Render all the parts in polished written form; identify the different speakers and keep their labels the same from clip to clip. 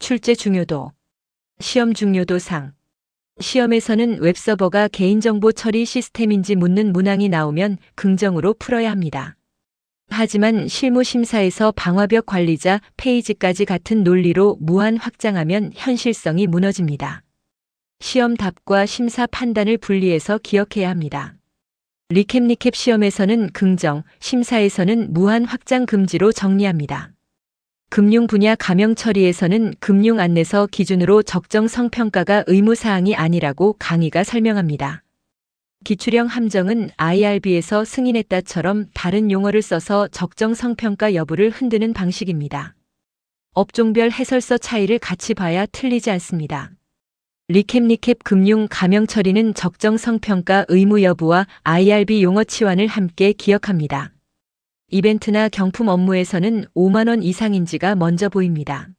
Speaker 1: 출제 중요도. 시험 중요도상. 시험에서는 웹서버가 개인정보 처리 시스템인지 묻는 문항이 나오면 긍정으로 풀어야 합니다. 하지만 실무심사에서 방화벽 관리자 페이지까지 같은 논리로 무한 확장하면 현실성이 무너집니다. 시험 답과 심사 판단을 분리해서 기억해야 합니다. 리캡 시험에서는 긍정, 심사에서는 무한 확장 금지로 정리합니다. 금융 분야 가명 처리에서는 금융 안내서 기준으로 적정 성평가가 의무사항이 아니라고 강의가 설명합니다. 기출형 함정은 IRB에서 승인했다처럼 다른 용어를 써서 적정 성평가 여부를 흔드는 방식입니다. 업종별 해설서 차이를 같이 봐야 틀리지 않습니다. 리캡 금융 가명 처리는 적정 성평가 의무 여부와 IRB 용어 치환을 함께 기억합니다. 이벤트나 경품 업무에서는 5만 원 이상인지가 먼저 보입니다.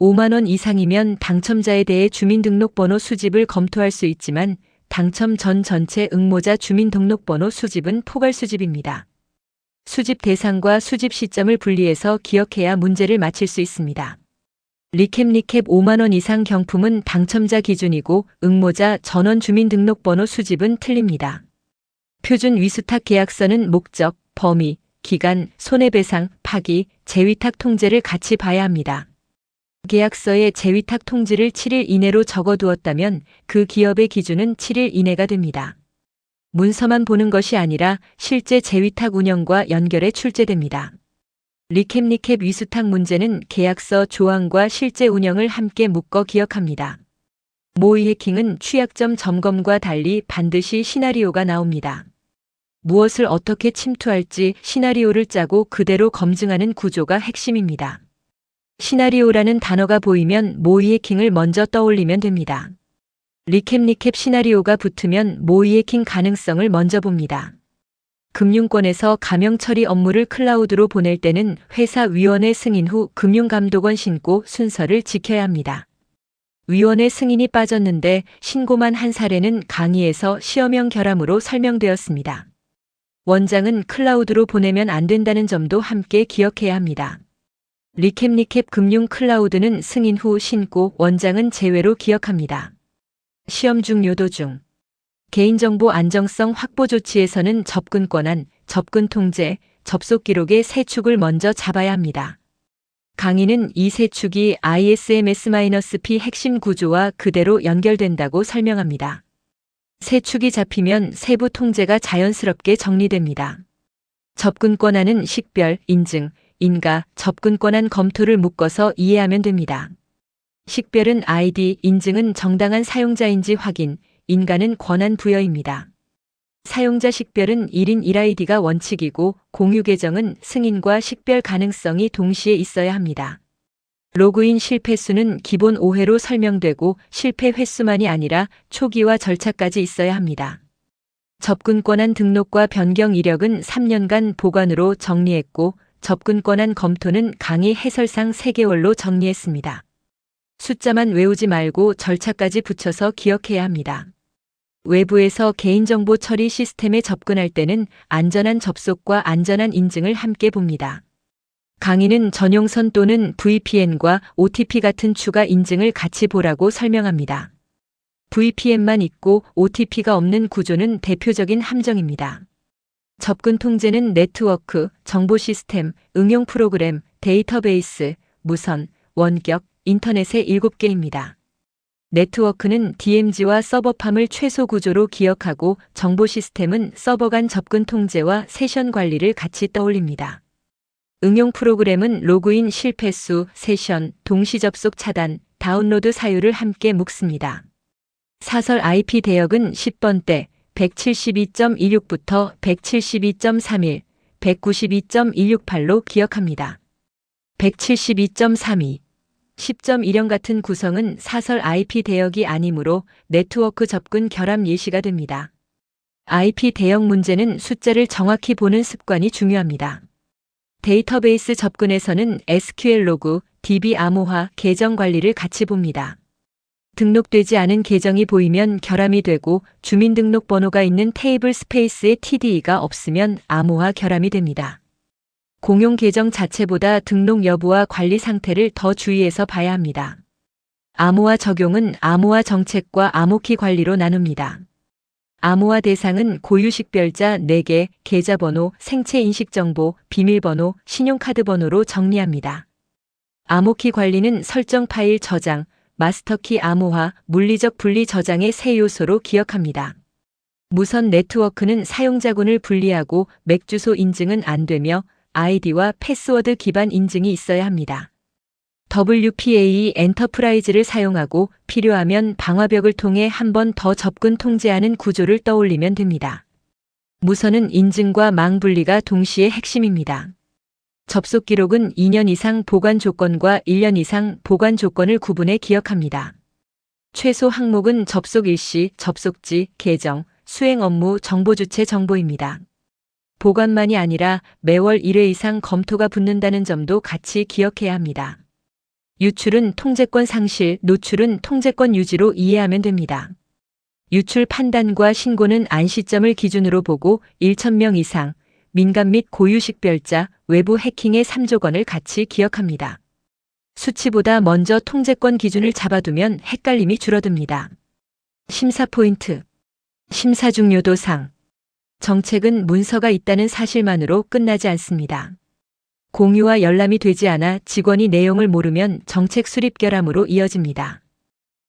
Speaker 1: 5만 원 이상이면 당첨자에 대해 주민등록번호 수집을 검토할 수 있지만 당첨 전 전체 응모자 주민등록번호 수집은 포괄 수집입니다. 수집 대상과 수집 시점을 분리해서 기억해야 문제를 맞힐 수 있습니다. 리캡 5만 원 이상 경품은 당첨자 기준이고 응모자 전원 주민등록번호 수집은 틀립니다. 표준 위수탁 계약서는 목적, 범위, 기간, 손해배상, 파기, 재위탁 통제를 같이 봐야 합니다. 계약서에 재위탁 통지를 7일 이내로 적어두었다면 그 기업의 기준은 7일 이내가 됩니다. 문서만 보는 것이 아니라 실제 재위탁 운영과 연결해 출제됩니다. 리캡 위수탁 문제는 계약서 조항과 실제 운영을 함께 묶어 기억합니다. 모의 해킹은 취약점 점검과 달리 반드시 시나리오가 나옵니다. 무엇을 어떻게 침투할지 시나리오를 짜고 그대로 검증하는 구조가 핵심입니다. 시나리오라는 단어가 보이면 모의 해킹을 먼저 떠올리면 됩니다. 리캡 시나리오가 붙으면 모의 해킹 가능성을 먼저 봅니다. 금융권에서 가명 처리 업무를 클라우드로 보낼 때는 회사 위원회 승인 후 금융감독원 신고 순서를 지켜야 합니다. 위원회 승인이 빠졌는데 신고만 한 사례는 강의에서 시험형 결함으로 설명되었습니다. 원장은 클라우드로 보내면 안 된다는 점도 함께 기억해야 합니다. 리캡 금융 클라우드는 승인 후 신고, 원장은 제외로 기억합니다. 시험 중 요도 중. 개인정보 안정성 확보 조치에서는 접근 권한, 접근 통제, 접속 기록의 세 축을 먼저 잡아야 합니다. 강의는 이 세 축이 ISMS-P 핵심 구조와 그대로 연결된다고 설명합니다. 세 축이 잡히면 세부 통제가 자연스럽게 정리됩니다. 접근 권한은 식별, 인증, 인가, 접근 권한 검토를 묶어서 이해하면 됩니다. 식별은 아이디, 인증은 정당한 사용자인지 확인, 인가는 권한 부여입니다. 사용자 식별은 1인 1아이디가 원칙이고 공유 계정은 승인과 식별 가능성이 동시에 있어야 합니다. 로그인 실패 수는 기본 5회로 설명되고 실패 횟수만이 아니라 초기화 절차까지 있어야 합니다. 접근 권한 등록과 변경 이력은 3년간 보관으로 정리했고 접근 권한 검토는 강의 해설상 3개월로 정리했습니다. 숫자만 외우지 말고 절차까지 붙여서 기억해야 합니다. 외부에서 개인정보 처리 시스템에 접근할 때는 안전한 접속과 안전한 인증을 함께 봅니다. 강의는 전용선 또는 VPN과 OTP 같은 추가 인증을 같이 보라고 설명합니다. VPN만 있고 OTP가 없는 구조는 대표적인 함정입니다. 접근 통제는 네트워크, 정보 시스템, 응용 프로그램, 데이터베이스, 무선, 원격, 인터넷의 7개입니다. 네트워크는 DMZ와 서버팜을 최소 구조로 기억하고 정보 시스템은 서버 간 접근 통제와 세션 관리를 같이 떠올립니다. 응용 프로그램은 로그인 실패 수, 세션, 동시 접속 차단, 다운로드 사유를 함께 묶습니다. 사설 IP 대역은 10번대 172.26부터 172.31, 192.168로 기억합니다. 172.32, 10.10 같은 구성은 사설 IP 대역이 아니므로 네트워크 접근 결함 예시가 됩니다. IP 대역 문제는 숫자를 정확히 보는 습관이 중요합니다. 데이터베이스 접근에서는 SQL 로그, DB 암호화, 계정 관리를 같이 봅니다. 등록되지 않은 계정이 보이면 결함이 되고 주민등록번호가 있는 테이블 스페이스에 TDE가 없으면 암호화 결함이 됩니다. 공용 계정 자체보다 등록 여부와 관리 상태를 더 주의해서 봐야 합니다. 암호화 적용은 암호화 정책과 암호키 관리로 나눕니다. 암호화 대상은 고유식별자 4개, 계좌번호, 생체인식정보, 비밀번호, 신용카드번호로 정리합니다. 암호키 관리는 설정 파일 저장, 마스터키 암호화, 물리적 분리 저장의 세 요소로 기억합니다. 무선 네트워크는 사용자군을 분리하고 맥 주소 인증은 안 되며 아이디와 패스워드 기반 인증이 있어야 합니다. WPA 엔터프라이즈를 사용하고 필요하면 방화벽을 통해 한 번 더 접근 통제하는 구조를 떠올리면 됩니다. 무선은 인증과 망 분리가 동시에 핵심입니다. 접속 기록은 2년 이상 보관 조건과 1년 이상 보관 조건을 구분해 기억합니다. 최소 항목은 접속 일시, 접속지, 계정, 수행 업무 정보 주체 정보입니다. 보관만이 아니라 매월 1회 이상 검토가 붙는다는 점도 같이 기억해야 합니다. 유출은 통제권 상실, 노출은 통제권 유지로 이해하면 됩니다. 유출 판단과 신고는 안시점을 기준으로 보고 1,000명 이상, 민감 및 고유식별자, 외부 해킹의 3조건을 같이 기억합니다. 수치보다 먼저 통제권 기준을 잡아두면 헷갈림이 줄어듭니다. 심사 포인트. 심사 중요도상. 정책은 문서가 있다는 사실만으로 끝나지 않습니다. 공유와 열람이 되지 않아 직원이 내용을 모르면 정책 수립 결함으로 이어집니다.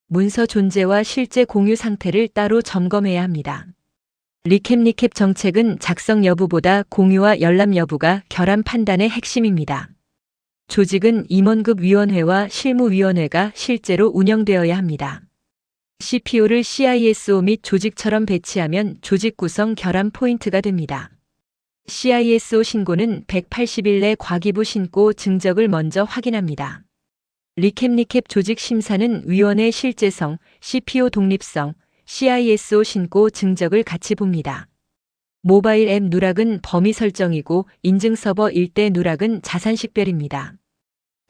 Speaker 1: 문서 존재와 실제 공유 상태를 따로 점검해야 합니다. 리캡 정책은 작성 여부보다 공유와 열람 여부가 결함 판단의 핵심입니다. 조직은 임원급 위원회와 실무위원회가 실제로 운영되어야 합니다. CPO를 CISO 및 조직처럼 배치하면 조직 구성 결함 포인트가 됩니다. CISO 신고는 180일 내 과기부 신고 증적을 먼저 확인합니다. 리캡 조직 심사는 위원회 실제성, CPO 독립성, CISO 신고 증적을 같이 봅니다. 모바일 앱 누락은 범위 설정이고 인증 서버 일대 누락은 자산 식별입니다.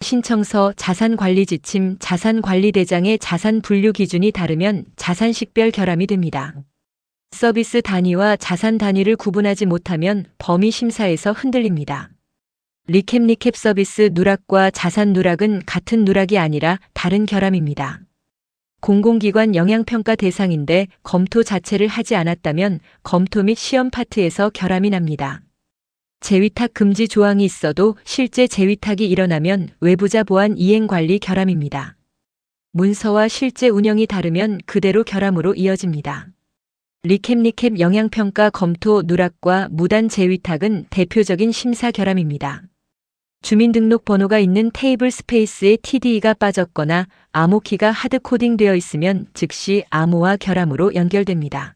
Speaker 1: 신청서, 자산 관리 지침, 자산 관리 대장의 자산 분류 기준이 다르면 자산 식별 결함이 됩니다. 서비스 단위와 자산 단위를 구분하지 못하면 범위 심사에서 흔들립니다. 리캡 서비스 누락과 자산 누락은 같은 누락이 아니라 다른 결함입니다. 공공기관 영향평가 대상인데 검토 자체를 하지 않았다면 검토 및 시험 파트에서 결함이 납니다. 재위탁 금지 조항이 있어도 실제 재위탁이 일어나면 외부자 보안 이행 관리 결함입니다. 문서와 실제 운영이 다르면 그대로 결함으로 이어집니다. 리캡 영향평가 검토 누락과 무단 재위탁은 대표적인 심사 결함입니다. 주민등록번호가 있는 테이블 스페이스에 TDE가 빠졌거나 암호키가 하드코딩 되어 있으면 즉시 암호화 결함으로 연결됩니다.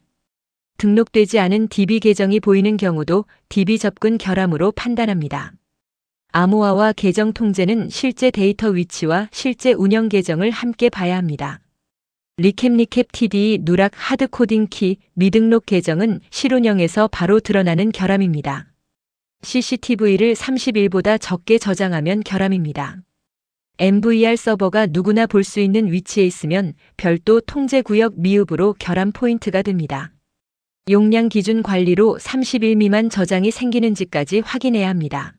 Speaker 1: 등록되지 않은 DB 계정이 보이는 경우도 DB 접근 결함으로 판단합니다. 암호화와 계정 통제는 실제 데이터 위치와 실제 운영 계정을 함께 봐야 합니다. 리캡 TDE 누락 하드코딩 키 미등록 계정은 실운영에서 바로 드러나는 결함입니다. CCTV를 30일보다 적게 저장하면 결함입니다. MVR 서버가 누구나 볼 수 있는 위치에 있으면 별도 통제구역 미흡으로 결함 포인트가 됩니다. 용량 기준 관리로 30일 미만 저장이 생기는지까지 확인해야 합니다.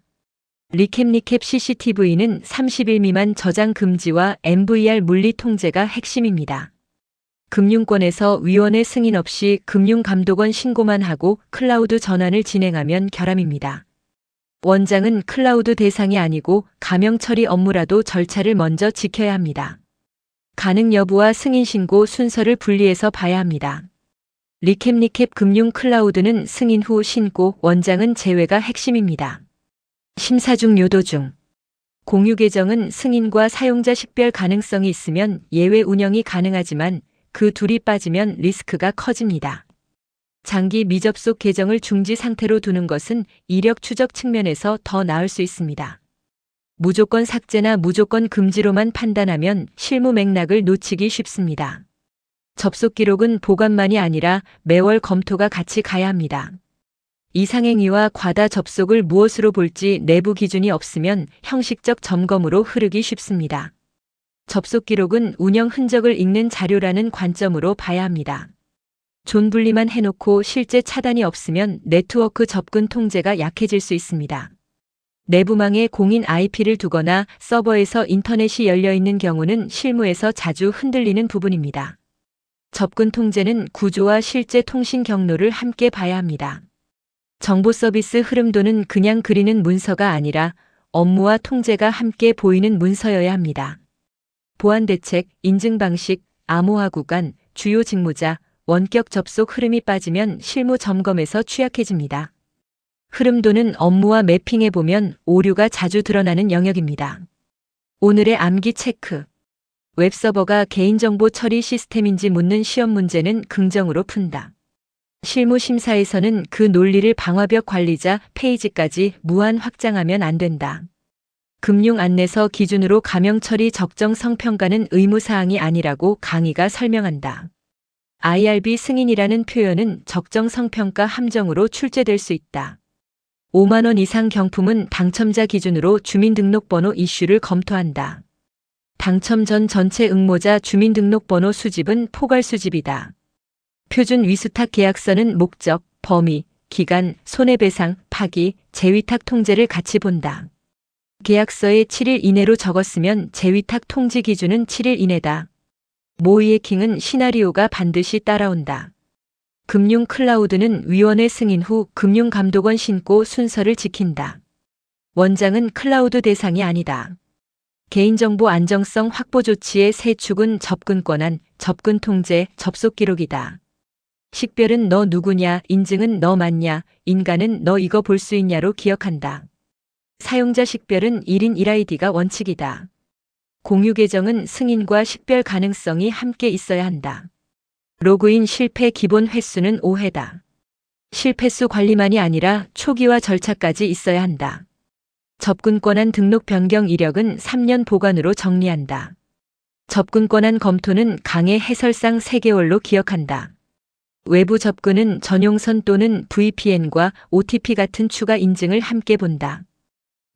Speaker 1: 리캡 CCTV는 30일 미만 저장 금지와 MVR 물리 통제가 핵심입니다. 금융권에서 위원회 승인 없이 금융감독원 신고만 하고 클라우드 전환을 진행하면 결함입니다. 원장은 클라우드 대상이 아니고 가명 처리 업무라도 절차를 먼저 지켜야 합니다. 가능 여부와 승인 신고 순서를 분리해서 봐야 합니다. 리캡 금융 클라우드는 승인 후 신고, 원장은 제외가 핵심입니다. 심사 중 요도 중. 공유 계정은 승인과 사용자 식별 가능성이 있으면 예외 운영이 가능하지만 그 둘이 빠지면 리스크가 커집니다. 장기 미접속 계정을 중지 상태로 두는 것은 이력 추적 측면에서 더 나을 수 있습니다. 무조건 삭제나 무조건 금지로만 판단하면 실무 맥락을 놓치기 쉽습니다. 접속 기록은 보관만이 아니라 매월 검토가 같이 가야 합니다. 이상행위와 과다 접속을 무엇으로 볼지 내부 기준이 없으면 형식적 점검으로 흐르기 쉽습니다. 접속 기록은 운영 흔적을 읽는 자료라는 관점으로 봐야 합니다. 존분리만 해놓고 실제 차단이 없으면 네트워크 접근 통제가 약해질 수 있습니다. 내부망에 공인 IP를 두거나 서버에서 인터넷이 열려 있는 경우는 실무에서 자주 흔들리는 부분입니다. 접근 통제는 구조와 실제 통신 경로를 함께 봐야 합니다. 정보 서비스 흐름도는 그냥 그리는 문서가 아니라 업무와 통제가 함께 보이는 문서여야 합니다. 보안 대책, 인증 방식, 암호화 구간, 주요 직무자, 원격 접속 흐름이 빠지면 실무 점검에서 취약해집니다. 흐름도는 업무와 매핑해 보면 오류가 자주 드러나는 영역입니다. 오늘의 암기 체크. 웹서버가 개인정보 처리 시스템인지 묻는 시험 문제는 긍정으로 푼다. 실무 심사에서는 그 논리를 방화벽 관리자 페이지까지 무한 확장하면 안 된다. 금융 안내서 기준으로 가명 처리 적정성 평가는 의무사항이 아니라고 강의가 설명한다. IRB 승인이라는 표현은 적정성 평가 함정으로 출제될 수 있다. 5만 원 이상 경품은 당첨자 기준으로 주민등록번호 이슈를 검토한다. 당첨 전 전체 응모자 주민등록번호 수집은 포괄 수집이다. 표준 위수탁 계약서는 목적, 범위, 기간, 손해배상, 파기, 재위탁 통제를 같이 본다. 계약서에 7일 이내로 적었으면 재위탁 통지 기준은 7일 이내다. 모이에킹은 시나리오가 반드시 따라온다. 금융 클라우드는 위원회 승인 후 금융감독원 신고 순서를 지킨다. 원장은 클라우드 대상이 아니다. 개인정보 안정성 확보 조치의 세 축은 접근 권한, 접근 통제, 접속 기록이다. 식별은 너 누구냐, 인증은 너 맞냐, 인간은 너 이거 볼 수 있냐로 기억한다. 사용자 식별은 1인 1아이디가 원칙이다. 공유 계정은 승인과 식별 가능성이 함께 있어야 한다. 로그인 실패 기본 횟수는 5회다. 실패수 관리만이 아니라 초기화 절차까지 있어야 한다. 접근 권한 등록 변경 이력은 3년 보관으로 정리한다. 접근 권한 검토는 강의 해설상 3개월로 기억한다. 외부 접근은 전용선 또는 VPN과 OTP 같은 추가 인증을 함께 본다.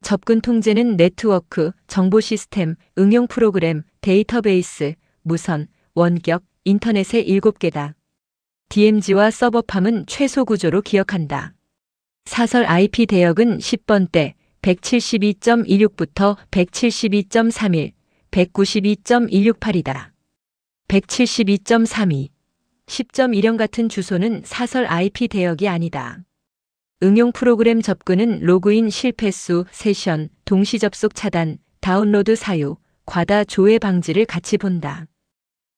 Speaker 1: 접근 통제는 네트워크, 정보 시스템, 응용 프로그램, 데이터베이스, 무선, 원격, 인터넷의 7개다. DMZ와 서버팜은 최소 구조로 기억한다. 사설 IP 대역은 10번대 172.26부터 172.31, 192.168이다. 172.32, 10.10 같은 주소는 사설 IP 대역이 아니다. 응용 프로그램 접근은 로그인 실패수, 세션, 동시 접속 차단, 다운로드 사유, 과다 조회 방지를 같이 본다.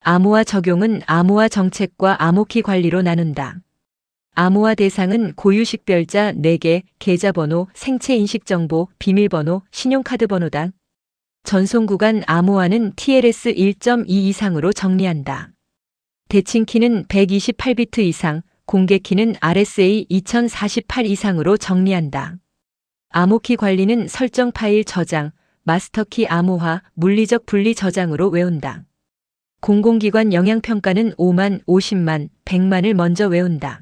Speaker 1: 암호화 적용은 암호화 정책과 암호키 관리로 나눈다. 암호화 대상은 고유식별자 4개, 계좌번호, 생체인식정보, 비밀번호, 신용카드번호다. 전송구간 암호화는 TLS 1.2 이상으로 정리한다. 대칭키는 128비트 이상, 공개키는 RSA 2048 이상으로 정리한다. 암호키 관리는 설정 파일 저장, 마스터키 암호화, 물리적 분리 저장으로 외운다. 공공기관 영향평가는 5만, 50만, 100만을 먼저 외운다.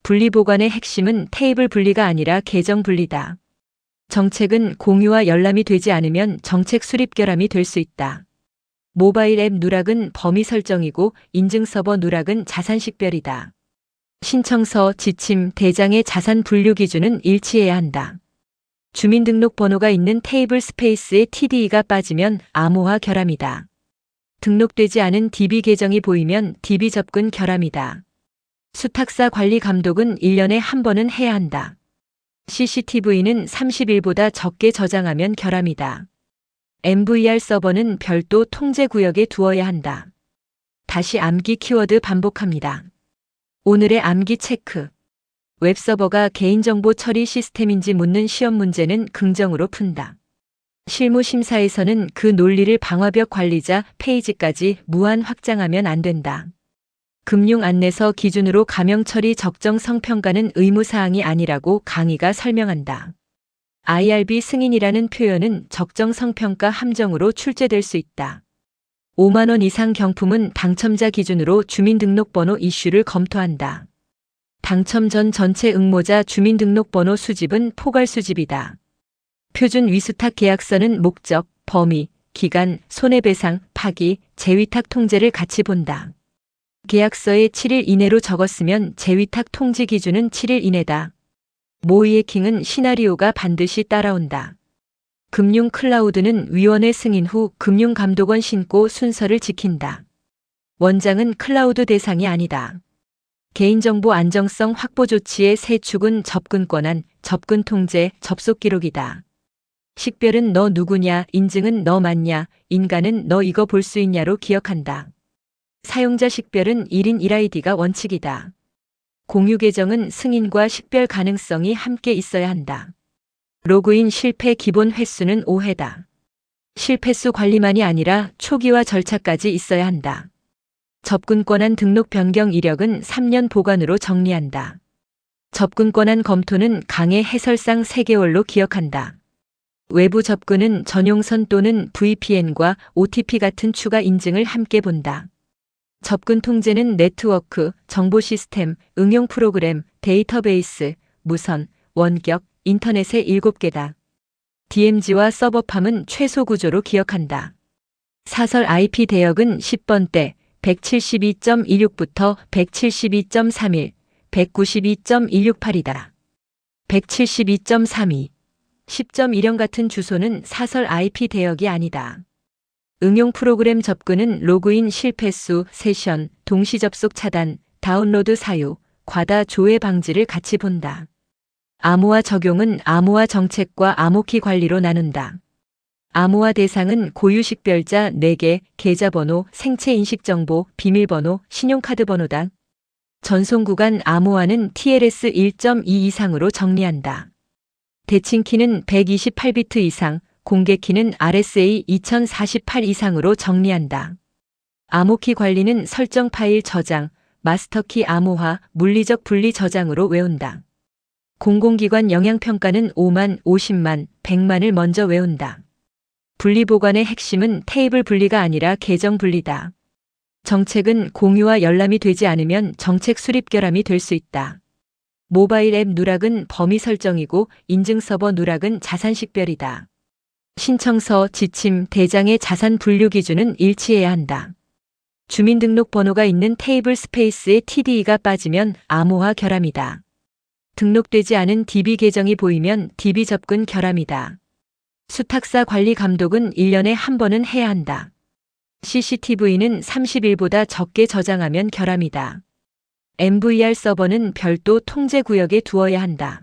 Speaker 1: 분리보관의 핵심은 테이블 분리가 아니라 계정 분리다. 정책은 공유와 열람이 되지 않으면 정책 수립 결함이 될 수 있다. 모바일 앱 누락은 범위 설정이고 인증 서버 누락은 자산 식별이다. 신청서, 지침, 대장의 자산 분류 기준은 일치해야 한다. 주민등록번호가 있는 테이블 스페이스에 TDE가 빠지면 암호화 결함이다. 등록되지 않은 DB 계정이 보이면 DB 접근 결함이다. 수탁사 관리 감독은 1년에 한 번은 해야 한다. CCTV는 30일보다 적게 저장하면 결함이다. MVR 서버는 별도 통제 구역에 두어야 한다. 다시 암기 키워드 반복합니다. 오늘의 암기 체크. 웹서버가 개인정보 처리 시스템인지 묻는 시험 문제는 긍정으로 푼다. 실무 심사에서는 그 논리를 방화벽 관리자 페이지까지 무한 확장하면 안 된다. 금융 안내서 기준으로 가명 처리 적정성 평가는 의무사항이 아니라고 강의가 설명한다. IRB 승인이라는 표현은 적정성 평가 함정으로 출제될 수 있다. 5만 원 이상 경품은 당첨자 기준으로 주민등록번호 이슈를 검토한다. 당첨 전 전체 응모자 주민등록번호 수집은 포괄 수집이다. 표준 위수탁 계약서는 목적, 범위, 기간, 손해배상, 파기, 재위탁 통제를 같이 본다. 계약서에 7일 이내로 적었으면 재위탁 통지 기준은 7일 이내다. 모의 해킹은 시나리오가 반드시 따라온다. 금융 클라우드는 위원회 승인 후 금융감독원 신고 순서를 지킨다. 원장은 클라우드 대상이 아니다. 개인정보 안정성 확보 조치의 세 축은 접근 권한, 접근 통제, 접속 기록이다. 식별은 너 누구냐, 인증은 너 맞냐, 인간은 너 이거 볼 수 있냐로 기억한다. 사용자 식별은 1인 1아이디가 원칙이다. 공유 계정은 승인과 식별 가능성이 함께 있어야 한다. 로그인 실패 기본 횟수는 5회다. 실패수 관리만이 아니라 초기화 절차까지 있어야 한다. 접근 권한 등록 변경 이력은 3년 보관으로 정리한다. 접근 권한 검토는 강의 해설상 3개월로 기억한다. 외부 접근은 전용선 또는 VPN과 OTP 같은 추가 인증을 함께 본다. 접근 통제는 네트워크, 정보 시스템, 응용 프로그램, 데이터베이스, 무선, 원격, 인터넷의 7개다. DMZ와 서버팜은 최소 구조로 기억한다. 사설 IP 대역은 10번대 172.26부터 172.31, 192.168이다. 172.32, 10.10 같은 주소는 사설 IP 대역이 아니다. 응용 프로그램 접근은 로그인 실패수, 세션, 동시 접속 차단, 다운로드 사유, 과다 조회 방지를 같이 본다. 암호화 적용은 암호화 정책과 암호키 관리로 나눈다. 암호화 대상은 고유 식별자 4개, 계좌번호, 생체 인식정보, 비밀번호, 신용카드 번호다. 전송 구간 암호화는 TLS 1.2 이상으로 정리한다. 대칭키는 128비트 이상, 공개키는 RSA 2048 이상으로 정리한다. 암호키 관리는 설정 파일 저장, 마스터키 암호화, 물리적 분리 저장으로 외운다. 공공기관 영향평가는 5만, 50만, 100만을 먼저 외운다. 분리보관의 핵심은 테이블 분리가 아니라 계정 분리다. 정책은 공유와 열람이 되지 않으면 정책 수립 결함이 될 수 있다. 모바일 앱 누락은 범위 설정이고 인증 서버 누락은 자산 식별이다. 신청서, 지침, 대장의 자산 분류 기준은 일치해야 한다. 주민등록번호가 있는 테이블 스페이스에 TDE가 빠지면 암호화 결함이다. 등록되지 않은 DB 계정이 보이면 DB 접근 결함이다. 수탁사 관리 감독은 1년에 한 번은 해야 한다. CCTV는 30일보다 적게 저장하면 결함이다. MVR 서버는 별도 통제 구역에 두어야 한다.